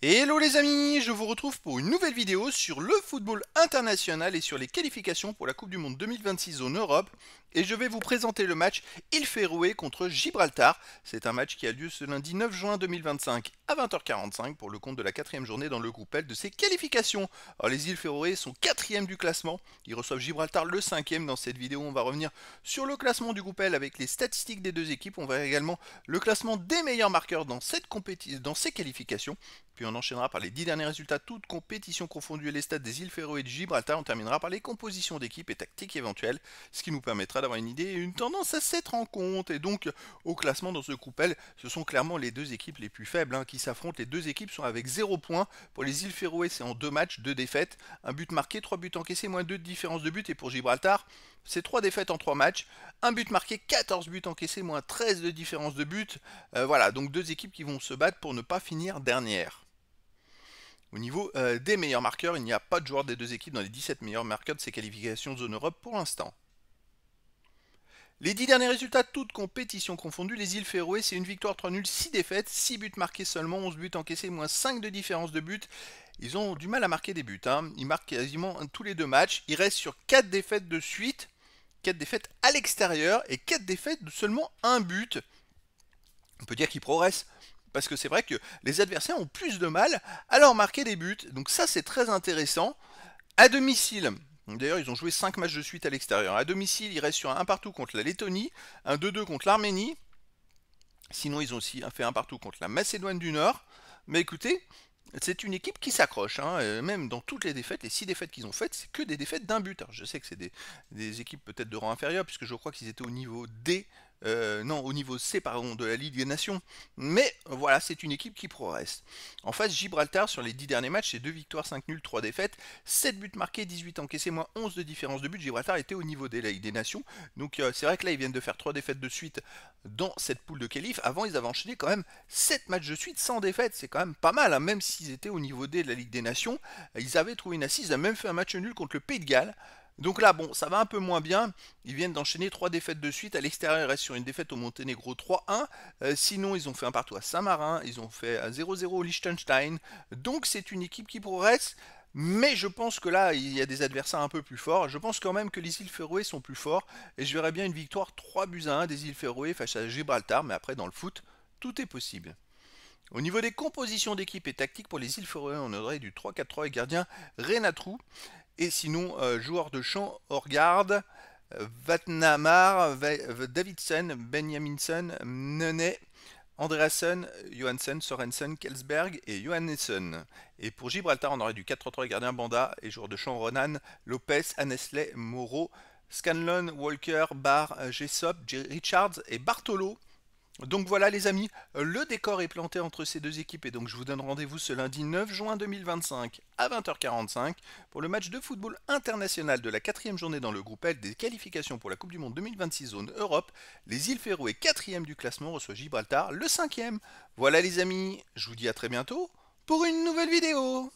Hello les amis, je vous retrouve pour une nouvelle vidéo sur le football international et sur les qualifications pour la Coupe du Monde 2026 en Europe. Et je vais vous présenter le match Il Féroé contre Gibraltar. C'est un match qui a lieu ce lundi 9 juin 2025 à 20h45 pour le compte de la quatrième journée dans le groupe L de ces qualifications. Alors les îles Féroé sont quatrième du classement, ils reçoivent Gibraltar le cinquième. Dans cette vidéo on va revenir sur le classement du groupe L avec les statistiques des deux équipes. On verra également le classement des meilleurs marqueurs dans ces qualifications. Puis on enchaînera par les 10 derniers résultats, toutes compétitions confondues et les stats des îles Féroé et de Gibraltar. On terminera par les compositions d'équipes et tactiques éventuelles, ce qui nous permettra d'avoir une idée et une tendance à cette rencontre. Et donc, au classement dans ce groupe L, ce sont clairement les deux équipes les plus faibles qui s'affrontent. Les deux équipes sont avec 0 points. Pour les îles Féroé, c'est en 2 matchs, 2 défaites, un but marqué, 3 buts encaissés, moins 2 de différence de but. Et pour Gibraltar, c'est 3 défaites en 3 matchs, un but marqué, 14 buts encaissés, moins 13 de différence de but. Voilà, donc deux équipes qui vont se battre pour ne pas finir dernière. Au niveau des meilleurs marqueurs, il n'y a pas de joueur des deux équipes dans les 17 meilleurs marqueurs de ces qualifications zone Europe pour l'instant. Les 10 derniers résultats, toutes compétitions confondues, les îles Féroé, c'est une victoire, 3 nuls, 6 défaites, 6 buts marqués seulement, 11 buts encaissés, moins 5 de différence de but. Ils ont du mal à marquer des buts, Ils marquent quasiment tous les deux matchs. Ils restent sur 4 défaites de suite, 4 défaites à l'extérieur et 4 défaites de seulement un but. On peut dire qu'ils progressent. Parce que c'est vrai que les adversaires ont plus de mal à leur marquer des buts. Donc ça, c'est très intéressant. À domicile, d'ailleurs, ils ont joué 5 matchs de suite à l'extérieur. À domicile, ils restent sur un 1 partout contre la Lettonie, un 2-2 contre l'Arménie. Sinon, ils ont aussi fait un partout contre la Macédoine du Nord. Mais écoutez, c'est une équipe qui s'accroche. Même dans toutes les défaites, les 6 défaites qu'ils ont faites, c'est que des défaites d'un but. Alors, je sais que c'est des équipes peut-être de rang inférieur, puisque je crois qu'ils étaient au niveau D. Non, au niveau C, pardon, de la Ligue des Nations. Mais voilà, c'est une équipe qui progresse. En face, Gibraltar, sur les 10 derniers matchs, c'est 2 victoires, 5 nuls, 3 défaites, 7 buts marqués, 18 encaissés, moins 11 de différence de but. Gibraltar était au niveau de la Ligue des Nations. Donc c'est vrai que là, ils viennent de faire 3 défaites de suite dans cette poule de qualif. Avant, ils avaient enchaîné quand même 7 matchs de suite sans défaite. C'est quand même pas mal, même s'ils étaient au niveau D de la Ligue des Nations. Ils avaient trouvé une assise, ils avaient même fait un match nul contre le Pays de Galles. Donc là, bon, ça va un peu moins bien. Ils viennent d'enchaîner 3 défaites de suite. À l'extérieur, ils restent sur une défaite au Monténégro 3-1. Sinon, ils ont fait un partout à Saint-Marin. Ils ont fait un 0-0 au Liechtenstein. Donc c'est une équipe qui progresse. Mais je pense que là, il y a des adversaires un peu plus forts. Je pense quand même que les îles Féroé sont plus forts. Et je verrais bien une victoire 3-1 des îles Féroé face à Gibraltar. Mais après, dans le foot, tout est possible. Au niveau des compositions d'équipe et tactiques pour les îles Féroé, on aurait du 3-4-3 et gardien Renatrou. Et sinon, joueur de champ, Orgard, Vatnamar, Davidson, Benjaminson, Nene, Andreasen, Johansen, Sorensen, Kelsberg et Johannesson. Et pour Gibraltar, on aurait du 4-3-3 et gardien Banda et joueur de champ Ronan, Lopez, Annesley, Moreau, Scanlon, Walker, Barr, Jessop, Richards et Bartolo. Donc voilà les amis, le décor est planté entre ces deux équipes et donc je vous donne rendez-vous ce lundi 9 juin 2025 à 20h45 pour le match de football international de la quatrième journée dans le groupe L des qualifications pour la Coupe du Monde 2026 zone Europe. Les îles Féroé, quatrième du classement, reçoit Gibraltar, le cinquième. Voilà les amis, je vous dis à très bientôt pour une nouvelle vidéo.